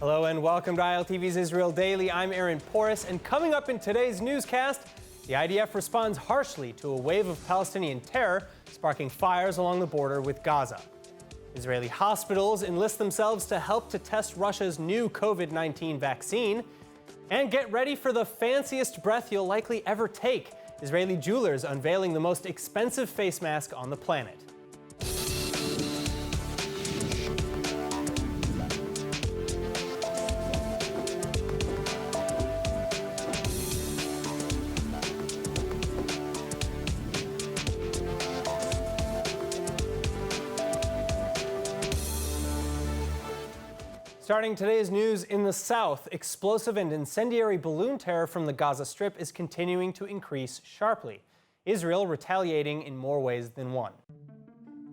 Hello and welcome to ILTV's Israel Daily. I'm Aaron Porras, and coming up in today's newscast, the IDF responds harshly to a wave of Palestinian terror, sparking fires along the border with Gaza. Israeli hospitals enlist themselves to help to test Russia's new COVID-19 vaccine. And get ready for the fanciest breath you'll likely ever take. Israeli jewelers unveiling the most expensive face mask on the planet. Starting today's news in the south, explosive and incendiary balloon terror from the Gaza Strip is continuing to increase sharply. Israel retaliating in more ways than one.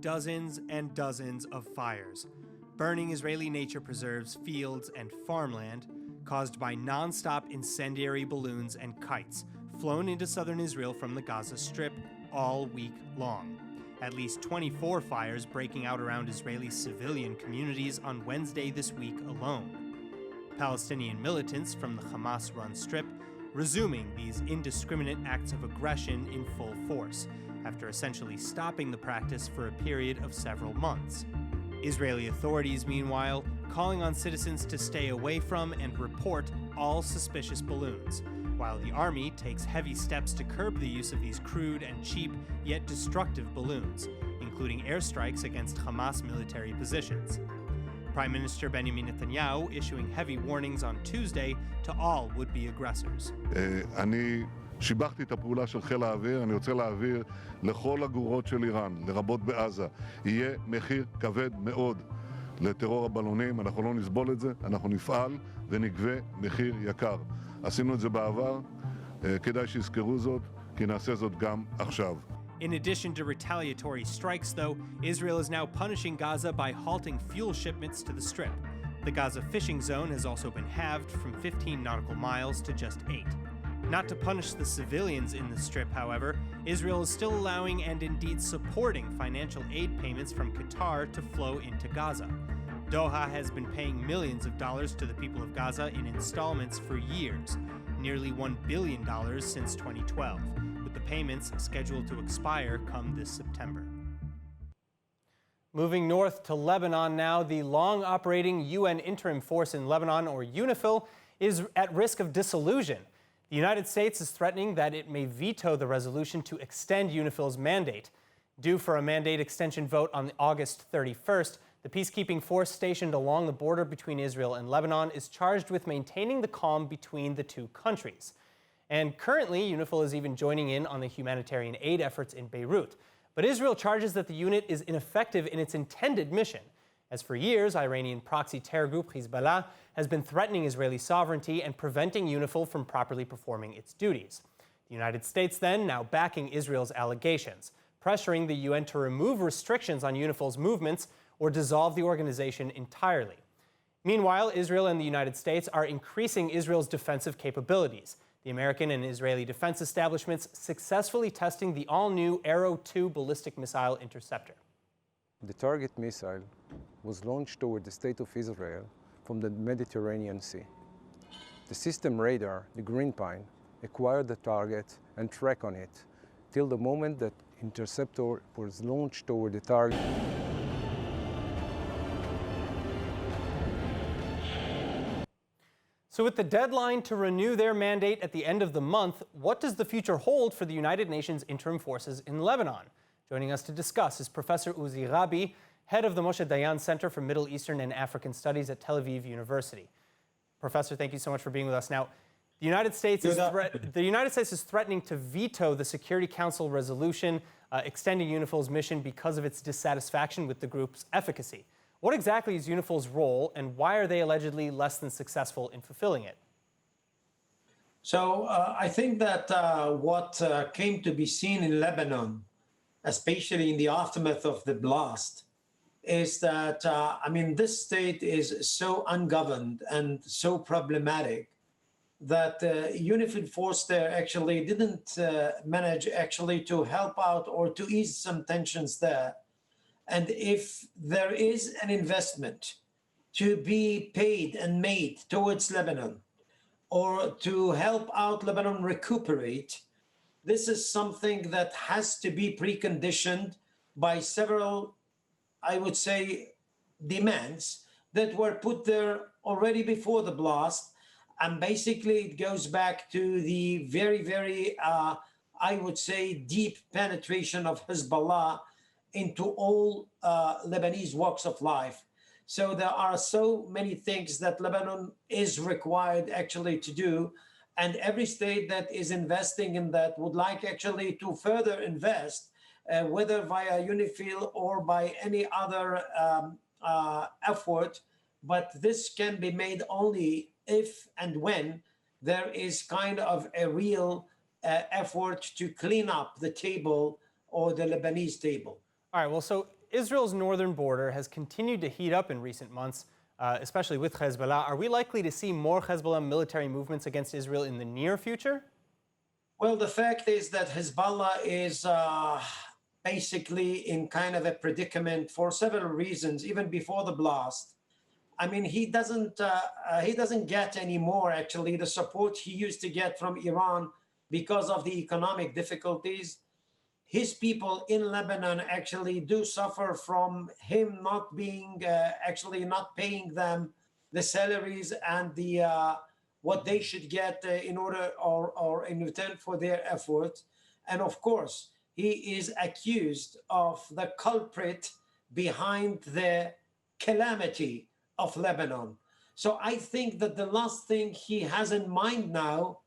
Dozens and dozens of fires, burning Israeli nature preserves, fields, and farmland, caused by non-stop incendiary balloons and kites flown into southern Israel from the Gaza Strip all week long. At least 24 fires breaking out around Israeli civilian communities on Wednesday this week alone. Palestinian militants from the Hamas-run Strip resuming these indiscriminate acts of aggression in full force, after essentially stopping the practice for a period of several months. Israeli authorities, meanwhile, calling on citizens to stay away from and report all suspicious balloons, while the army takes heavy steps to curb the use of these crude and cheap yet destructive balloons, including airstrikes against Hamas military positions. Prime Minister Benjamin Netanyahu issuing heavy warnings on Tuesday to all would-be aggressors. אני שיבחתי את הפעולה של חיל האוויר, אני רוצה להעביר לכל הגרורות של איראן, לרבות בעזה. יהיה מחיר כבד מאוד לטרור הבלונים, אנחנו לא נסבול את זה, אנחנו נפעל ונגבה מחיר יקר. עשינו את זה בעבר, כדאי שיזכרו זאת, כי נעשה זאת גם עכשיו. In addition to retaliatory strikes, though, Israel is now punishing Gaza by halting fuel shipments to the Strip. The Gaza fishing zone has also been halved from 15 nautical miles to just 8. Not to punish the civilians in the Strip, however, Israel is still allowing and indeed supporting financial aid payments from Qatar to flow into Gaza. Doha has been paying millions of dollars to the people of Gaza in installments for years, nearly $1 billion since 2012, with the payments scheduled to expire come this September. Moving north to Lebanon now, the long-operating UN interim force in Lebanon, or UNIFIL, is at risk of dissolution. The United States is threatening that it may veto the resolution to extend UNIFIL's mandate. Due for a mandate extension vote on August 31st, the peacekeeping force stationed along the border between Israel and Lebanon is charged with maintaining the calm between the two countries. And currently, UNIFIL is even joining in on the humanitarian aid efforts in Beirut. But Israel charges that the unit is ineffective in its intended mission. As for years, Iranian proxy terror group Hezbollah has been threatening Israeli sovereignty and preventing UNIFIL from properly performing its duties. The United States then now backing Israel's allegations, pressuring the UN to remove restrictions on UNIFIL's movements or dissolve the organization entirely. Meanwhile, Israel and the United States are increasing Israel's defensive capabilities. The American and Israeli defense establishments successfully testing the all-new Arrow 2 ballistic missile interceptor. The target missile was launched toward the state of Israel from the Mediterranean Sea. The system radar, the Green Pine, acquired the target and tracked on it till the moment that interceptor was launched toward the target. So with the deadline to renew their mandate at the end of the month, what does the future hold for the United Nations interim forces in Lebanon? Joining us to discuss is Professor Uzi Rabbi, head of the Moshe Dayan Center for Middle Eastern and African Studies at Tel Aviv University. Professor, thank you so much for being with us. Now, the United States is threatening to veto the Security Council resolution extending UNIFIL's mission because of its dissatisfaction with the group's efficacy. What exactly is UNIFIL's role, and why are they allegedly less than successful in fulfilling it? So I think that what came to be seen in Lebanon, especially in the aftermath of the blast, is that, this state is so ungoverned and so problematic that UNIFIL force there actually didn't manage actually to help out or to ease some tensions there. And if there is an investment to be paid and made towards Lebanon or to help out Lebanon recuperate, this is something that has to be preconditioned by several, I would say, demands that were put there already before the blast. And basically, it goes back to the very, very, I would say, deep penetration of Hezbollah into all Lebanese walks of life. So there are so many things that Lebanon is required actually to do. And every state that is investing in that would like actually to further invest, whether via UNIFIL or by any other effort. But this can be made only if and when there is kind of a real effort to clean up the table or the Lebanese table. All right, well, so Israel's northern border has continued to heat up in recent months, especially with Hezbollah. Are we likely to see more Hezbollah military movements against Israel in the near future? Well, the fact is that Hezbollah is basically in kind of a predicament for several reasons, even before the blast. I mean, he doesn't get any more, actually, the support he used to get from Iran because of the economic difficulties. His people in Lebanon actually do suffer from him not being, actually not paying them the salaries and the what they should get in order or in return for their effort. And of course, he is accused of the culprit behind the calamity of Lebanon. So I think that the last thing he has in mind now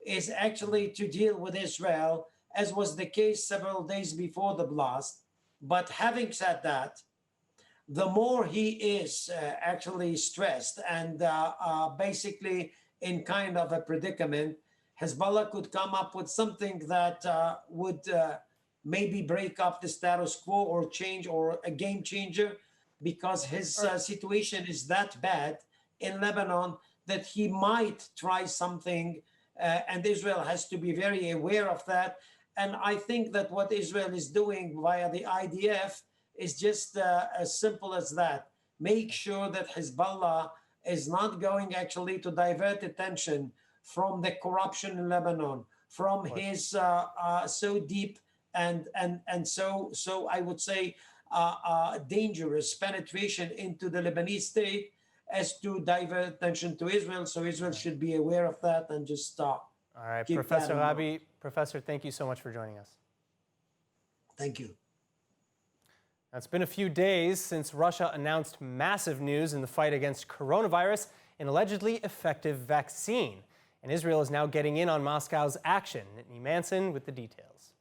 is actually to deal with Israel, as was the case several days before the blast. But having said that, the more he is actually stressed and basically in kind of a predicament, Hezbollah could come up with something that would maybe break up the status quo or change or a game changer, because his situation is that bad in Lebanon that he might try something, and Israel has to be very aware of that. And I think that what Israel is doing via the IDF is just as simple as that. Make sure that Hezbollah is not going actually to divert attention from the corruption in Lebanon, from his so deep and so I would say dangerous penetration into the Lebanese state, as to divert attention to Israel. So Israel should be aware of that and just stop. All right, Professor Rabbi, Professor, thank you so much for joining us. Thank you. Now, it's been a few days since Russia announced massive news in the fight against coronavirus, an allegedly effective vaccine. And Israel is now getting in on Moscow's action. Nittany Manson with the details.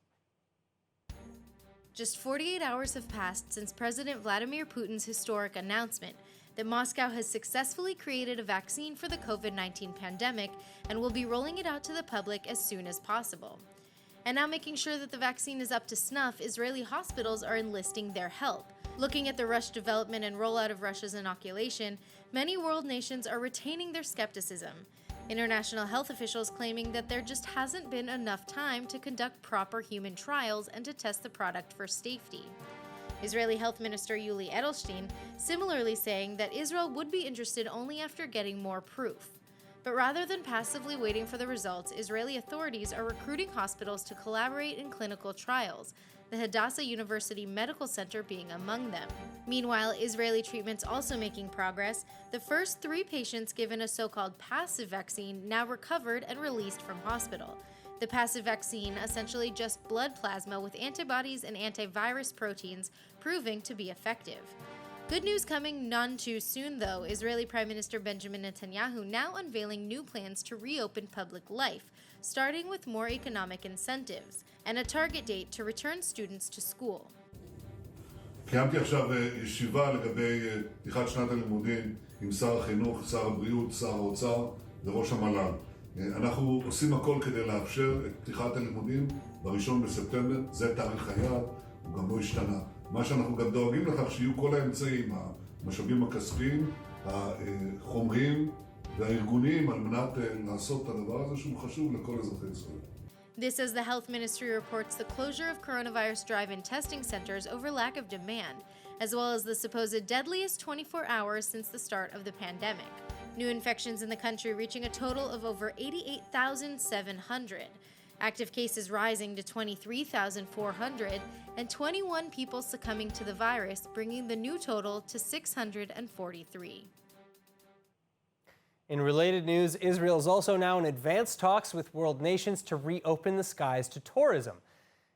Just 48 hours have passed since President Vladimir Putin's historic announcement that Moscow has successfully created a vaccine for the COVID-19 pandemic and will be rolling it out to the public as soon as possible. And now, making sure that the vaccine is up to snuff, Israeli hospitals are enlisting their help. Looking at the rushed development and rollout of Russia's inoculation, many world nations are retaining their skepticism. International health officials claiming that there just hasn't been enough time to conduct proper human trials and to test the product for safety. Israeli Health Minister Yuli Edelstein similarly saying that Israel would be interested only after getting more proof. But rather than passively waiting for the results, Israeli authorities are recruiting hospitals to collaborate in clinical trials, the Hadassah University Medical Center being among them. Meanwhile, Israeli treatment's also making progress. The first 3 patients given a so-called passive vaccine now recovered and released from hospital. The passive vaccine, essentially just blood plasma with antibodies and antivirus proteins, proving to be effective. Good news coming none too soon, though. Israeli Prime Minister Benjamin Netanyahu now unveiling new plans to reopen public life, starting with more economic incentives and a target date to return students to school. קיימתי עכשיו ישיבה לגבי פתיחת שנת הלימודים עם שר החינוך, שר הבריאות, שר האוצר וראש המל"ל. אנחנו עושים הכל כדי לאפשר את פתיחת הלימודים ב-1 בספטמבר, זה תאריך היעד, הוא גם לא השתנה. מה שאנחנו גם דואגים לכך שיהיו כל האמצעים, המשאבים הכספיים, החומריים והארגוניים על מנת לעשות את הדבר הזה שהוא חשוב לכל אזרחי ישראל. This as the health ministry reports the closure of coronavirus drive-in testing centers over lack of demand, as well as the supposed deadliest 24 hours since the start of the pandemic. New infections in the country reaching a total of over 88,700. Active cases rising to 23,400, and 21 people succumbing to the virus, bringing the new total to 643. In related news, Israel is also now in advanced talks with world nations to reopen the skies to tourism.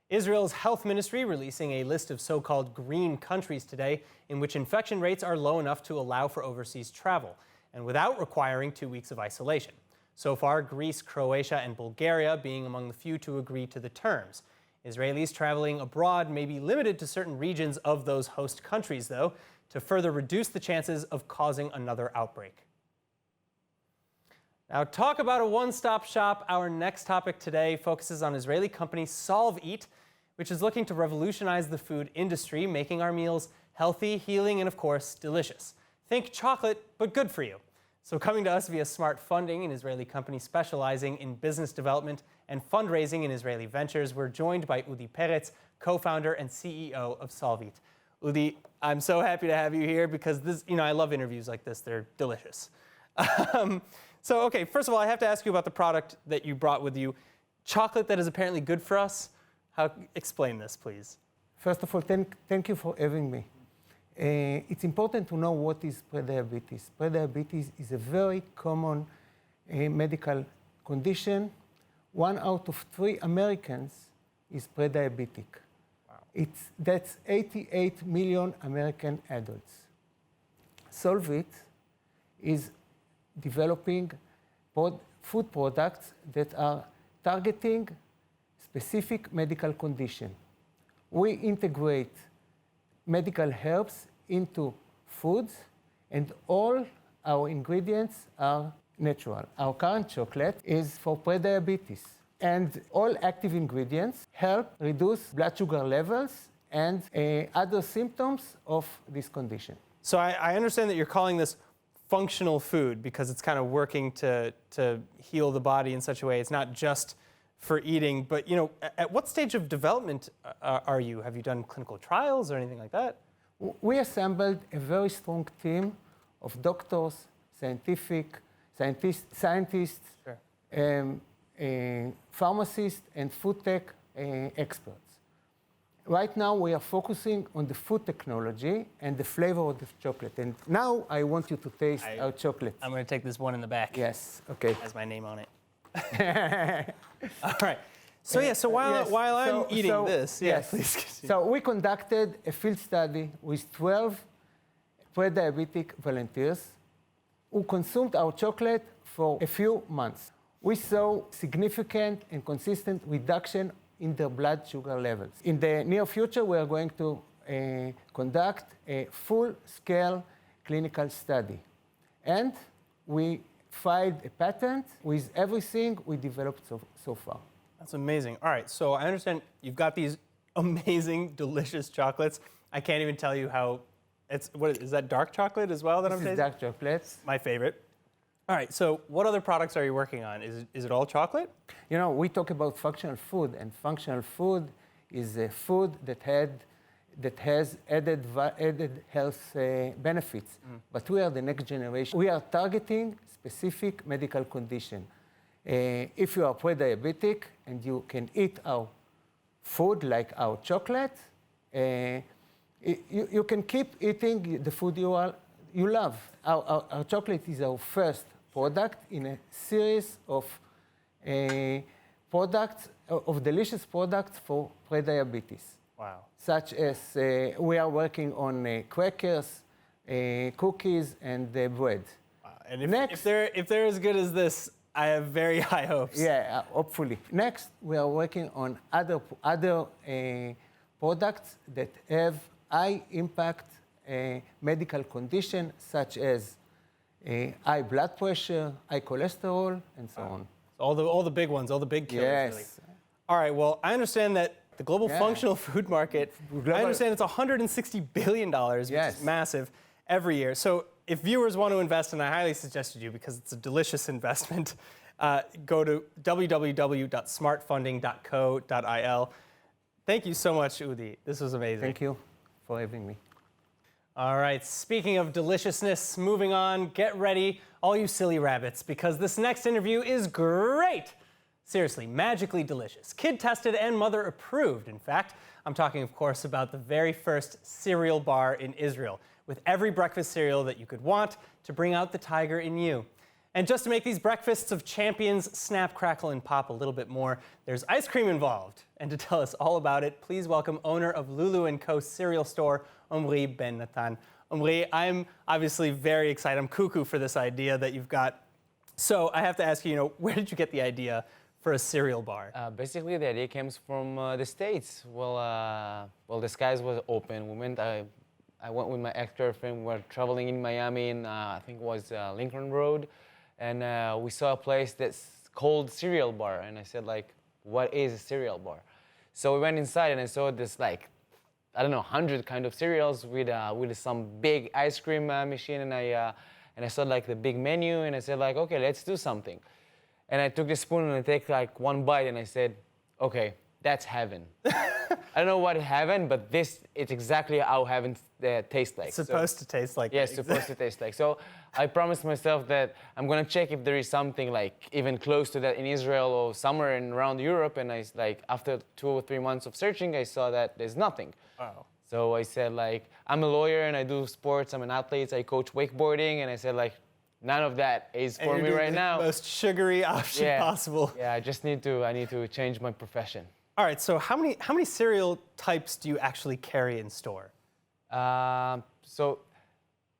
Israel's health ministry releasing a list of so-called green countries today in which infection rates are low enough to allow for overseas travel and without requiring 2 weeks of isolation. So far, Greece, Croatia, and Bulgaria being among the few to agree to the terms. Israelis traveling abroad may be limited to certain regions of those host countries, though, to further reduce the chances of causing another outbreak. Now, talk about a one-stop shop. Our next topic today focuses on Israeli company Solveat, which is looking to revolutionize the food industry, making our meals healthy, healing, and of course, delicious. Think chocolate, but good for you. So coming to us via Smart Funding, an Israeli company specializing in business development and fundraising in Israeli ventures, we're joined by Udi Peretz, co-founder and CEO of Solveat. Udi, I'm so happy to have you here because this, I love interviews like this. They're delicious. Okay, first of all, I have to ask you about the product that you brought with you, chocolate that is apparently good for us. Explain this, please. First of all, thank you for having me. It's important to know what is prediabetes. Prediabetes is a very common medical condition. 1 out of 3 Americans is prediabetic. Wow. That's 88 million American adults. Solveat is developing food products that are targeting specific medical condition. We integrate medical herbs into foods, and all our ingredients are natural. Our current chocolate is for prediabetes, and all active ingredients help reduce blood sugar levels and other symptoms of this condition. So I understand that you're calling this functional food because it's kind of working to heal the body in such a way. It's not just for eating, but at what stage of development are you? Have you done clinical trials or anything like that? We assembled a very strong team of doctors, scientists, sure. Pharmacists, and food tech experts. Right now, we are focusing on the food technology and the flavor of the chocolate. And now I want you to taste our chocolate. I'm going to take this one in the back. Yes, okay. Has my name on it. All right. So while I'm eating this, yes. Please continue. So we conducted a field study with 12 pre-diabetic volunteers who consumed our chocolate for a few months. We saw significant and consistent reduction in their blood sugar levels. In the near future, we are going to conduct a full-scale clinical study. And we filed a patent with everything we developed so far. That's amazing. All right, so I understand you've got these amazing, delicious chocolates. I can't even tell you how is that dark chocolate as well that I'm tasting? This is dark chocolate. My favorite. All right, so what other products are you working on? Is it all chocolate? We talk about functional food, and functional food is a food that has added health benefits. But we are the next generation. We are targeting specific medical condition. If you are pre-diabetic and you can eat our food like our chocolate, you can keep eating the food you love. Our chocolate is our first product in a series of delicious products for pre-diabetes. Wow. Such as we are working on crackers, cookies, and bread. Wow. And if they're as good as this, I have very high hopes. Yeah, hopefully. Next, we are working on other products that have high impact medical condition, such as high blood pressure, high cholesterol, and so on. All the big ones, all the big killers. Yes. Really. All right. Well, I understand that the global functional food market. I understand it's $160 billion, which is massive, every year. So if viewers want to invest, and I highly suggested you because it's a delicious investment, go to www.smartfunding.co.il. Thank you so much, Udi. This was amazing. Thank you for having me. All right, speaking of deliciousness, moving on, get ready, all you silly rabbits, because this next interview is great. Seriously, magically delicious. Kid tested and mother approved. In fact, I'm talking, of course, about the very first cereal bar in Israel, with every breakfast cereal that you could want to bring out the tiger in you. And just to make these breakfasts of champions snap, crackle, and pop a little bit more, there's ice cream involved. And to tell us all about it, please welcome owner of Lulu & Co. cereal store, Omri Ben Natan. Omri, I'm obviously very excited. I'm cuckoo for this idea that you've got. So I have to ask you, where did you get the idea for a cereal bar? Basically, the idea comes from the States. Well, the skies was open. I went with my ex-girlfriend. We were traveling in Miami, and I think it was Lincoln Road, and we saw a place that's called Cereal Bar. And I said, like, what is a cereal bar? So we went inside, and I saw this, like, I don't know, 100 kind of cereals with some big ice cream machine, and I saw like the big menu, and I said, like, okay, let's do something. And I took the spoon and I take like one bite, and I said, okay, that's heaven. I don't know what heaven, but it's exactly how heaven tastes like. It's supposed to taste like. Yes, supposed to taste like. So I promised myself that I'm gonna check if there is something like even close to that in Israel or somewhere around Europe. And after 2 or 3 months of searching, I saw that there's nothing. Wow. So I said, like, I'm a lawyer and I do sports. I'm an athlete. I coach wakeboarding, and I said, like, none of that is for me right now. The most sugary option possible. Yeah, I need to change my profession. All right, so how many cereal types do you actually carry in store? So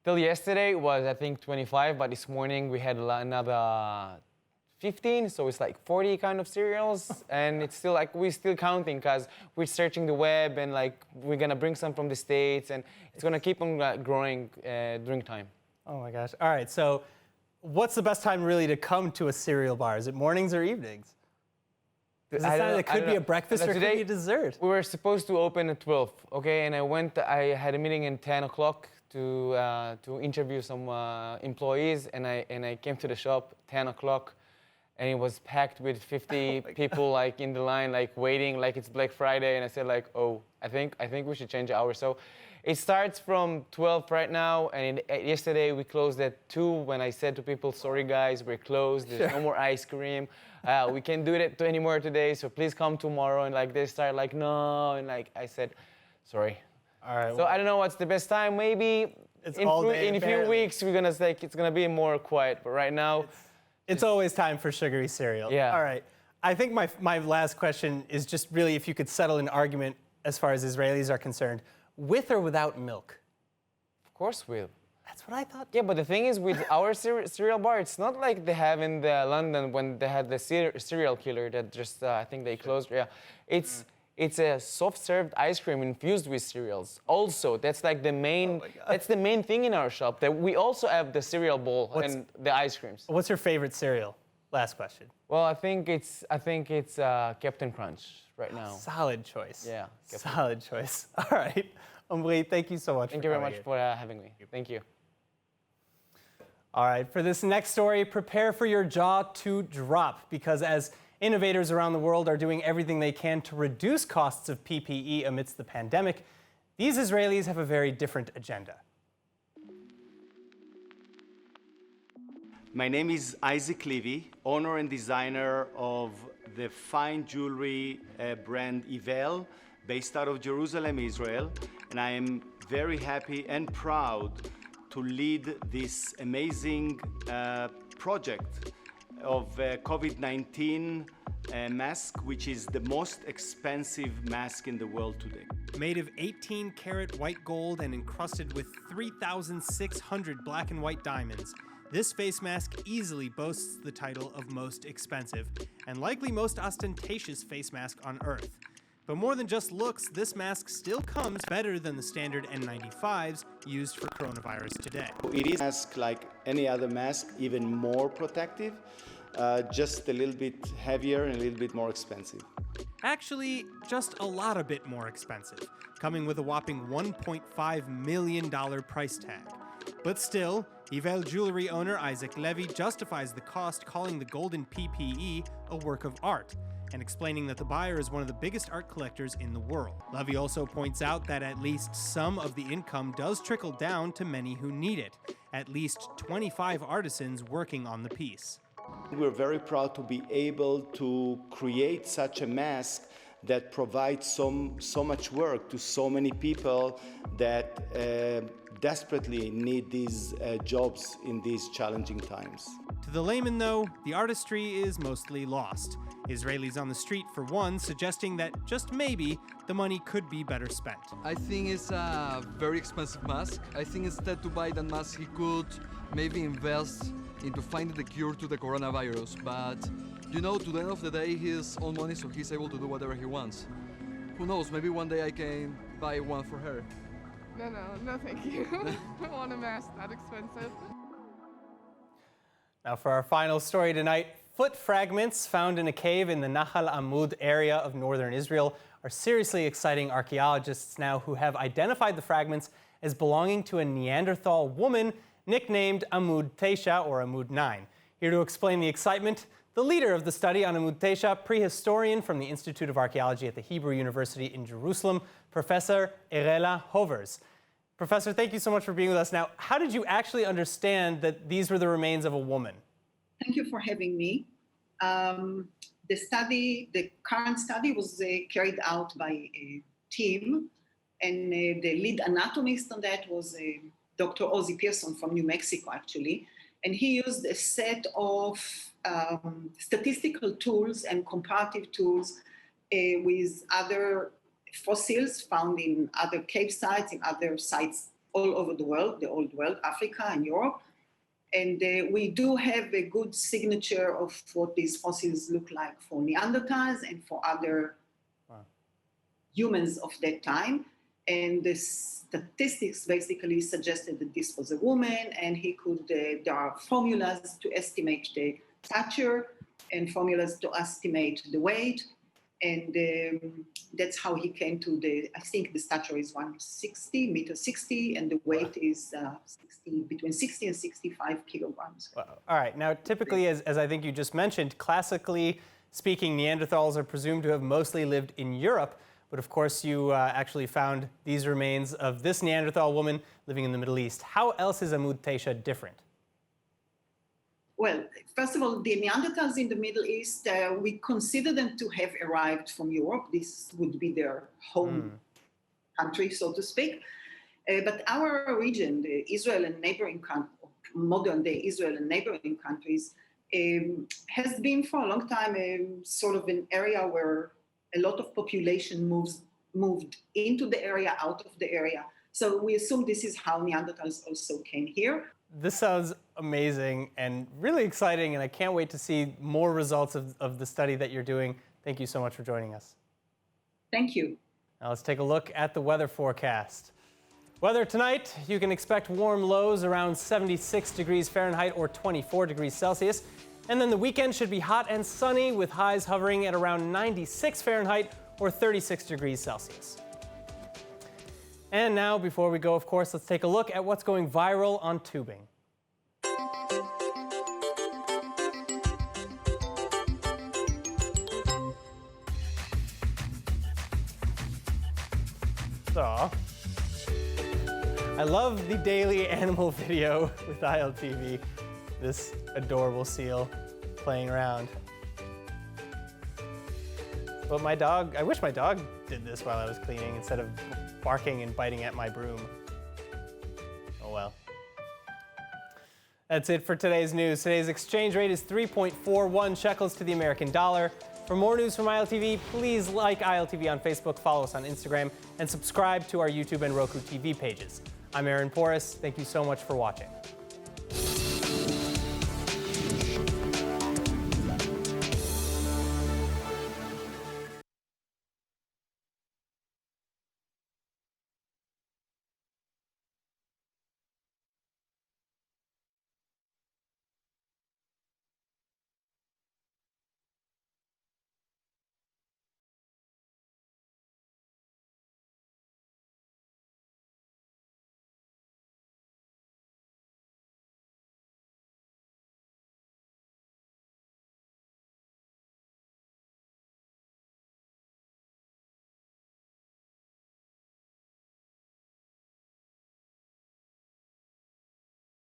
till yesterday was, I think, 25, but this morning we had another 15, so it's like 40 kind of cereals, and it's still like, we're still counting because we're searching the web, and like we're gonna bring some from the States, and it's gonna keep on growing during time. Oh my gosh. All right, so what's the best time really to come to a cereal bar? Is it mornings or evenings? It could be a breakfast or it could be a dessert. We were supposed to open at 12, okay? And I had a meeting at 10 o'clock to interview some employees, and I came to the shop 10 o'clock, and it was packed with 50 people like in the line, like waiting, like it's Black Friday. And I said, like, oh, I think we should change the hour. So it starts from 12 right now, and yesterday we closed at 2 when I said to people, sorry guys, we're closed, there's no more ice cream. We can't do it anymore today, so please come tomorrow. And like they start like, no, and like I said, sorry. All right. So I don't know what's the best time. Maybe in a few weeks we're gonna say it's gonna be more quiet, but right now it's always time for sugary cereal. Yeah. All right. I think my last question is just really if you could settle an argument as far as Israelis are concerned, with or without milk? Of course with. That's what I thought. Yeah, but the thing is, with our cereal bar, it's not like they have in London when they had the serial killer that just, I think they closed. Yeah, it's a soft-served ice cream infused with cereals. Also, that's like the main, that's the main thing in our shop. That we also have the cereal bowl and the ice creams. What's your favorite cereal? Last question. Well, I think it's Captain Crunch right now. Solid choice. Yeah. Solid choice. All right. Omri, thank you so much. Thank you very much for having me. Thank you. All right, for this next story, prepare for your jaw to drop, because as innovators around the world are doing everything they can to reduce costs of PPE amidst the pandemic, these Israelis have a very different agenda. My name is Isaac Levy, owner and designer of the fine jewelry brand Unveiling, based out of Jerusalem, Israel, and I am very happy and proud to lead this amazing project of COVID-19 mask, which is the most expensive mask in the world today. Made of 18-karat white gold and encrusted with 3,600 black and white diamonds, this face mask easily boasts the title of most expensive and likely most ostentatious face mask on Earth. But more than just looks, this mask still comes better than the standard N95s used for coronavirus today. It is a mask like any other mask, even more protective, just a little bit heavier and a little bit more expensive. Actually, just a lot a bit more expensive, coming with a whopping $1.5 million price tag. But still, Unveiling jewelry owner Isaac Levy justifies the cost, calling the golden PPE a work of art. and explaining that the buyer is one of the biggest art collectors in the world. Levy also points out that at least some of the income does trickle down to many who need it, at least 25 artisans working on the piece. We're very proud to be able to create such a mask that provides so much work to so many people that desperately need these jobs in these challenging times. To the layman, though, the artistry is mostly lost. Israelis on the street, for one, suggesting that just maybe the money could be better spent. I think it's a very expensive mask. I think instead to buy that mask, he could maybe invest into finding the cure to the coronavirus. But, you know, to the end of the day, he has all money, so he's able to do whatever he wants. Who knows, maybe one day I can buy one for her. No, thank you. I don't want a mask that expensive. Now for our final story tonight, foot fragments found in a cave in the Nahal Amud area of northern Israel are seriously exciting archaeologists now who have identified the fragments as belonging to a Neanderthal woman nicknamed Amud Teisha or Amud 9. Here to explain the excitement, the leader of the study on Amud Teisha, prehistorian from the Institute of Archaeology at the Hebrew University in Jerusalem, Professor Erela Hovers. Professor, thank you so much for being with us. Now, how did you actually understand that these were the remains of a woman? Thank you for having me. The current study was carried out by a team, and the lead anatomist on that was Dr. Uzi Pearson from New Mexico, actually. And he used a set of statistical tools and comparative tools with other fossils found in other cave sites, in other sites all over the world, the old world, Africa and Europe. And we do have a good signature of what these fossils look like for Neanderthals and for other humans of that time. And the statistics basically suggested that this was a woman, and he could, there are formulas to estimate the stature and formulas to estimate the weight. And that's how he came to I think the stature is 160, meter 60, and the weight is between 60 and 65 kilograms. Wow. All right, now typically, as I think you just mentioned, classically speaking, Neanderthals are presumed to have mostly lived in Europe, but of course you actually found these remains of this Neanderthal woman living in the Middle East. How else is Amud Teisha different? Well, first of all, the Neanderthals in the Middle East, we consider them to have arrived from Europe. This would be their home country, so to speak. But our region, the Israel and neighboring modern-day Israel and neighboring countries, has been for a long time sort of an area where a lot of population moved into the area, out of the area. So we assume this is how Neanderthals also came here. This sounds amazing and really exciting, and I can't wait to see more results of the study that you're doing. Thank you so much for joining us. Thank you. Now let's take a look at the weather forecast. Weather tonight, you can expect warm lows around 76 degrees Fahrenheit or 24 degrees Celsius. And then the weekend should be hot and sunny with highs hovering at around 96 Fahrenheit or 36 degrees Celsius. And now, before we go, of course, let's take a look at what's going viral on tubing. So, I love the daily animal video with ILTV. This adorable seal playing around. But my dog, I wish my dog did this while I was cleaning instead of barking and biting at my broom. Oh well. That's it for today's news. Today's exchange rate is 3.41 shekels to the American dollar. For more news from ILTV, please like ILTV on Facebook, follow us on Instagram, and subscribe to our YouTube and Roku TV pages. I'm Aaron Porras. Thank you so much for watching.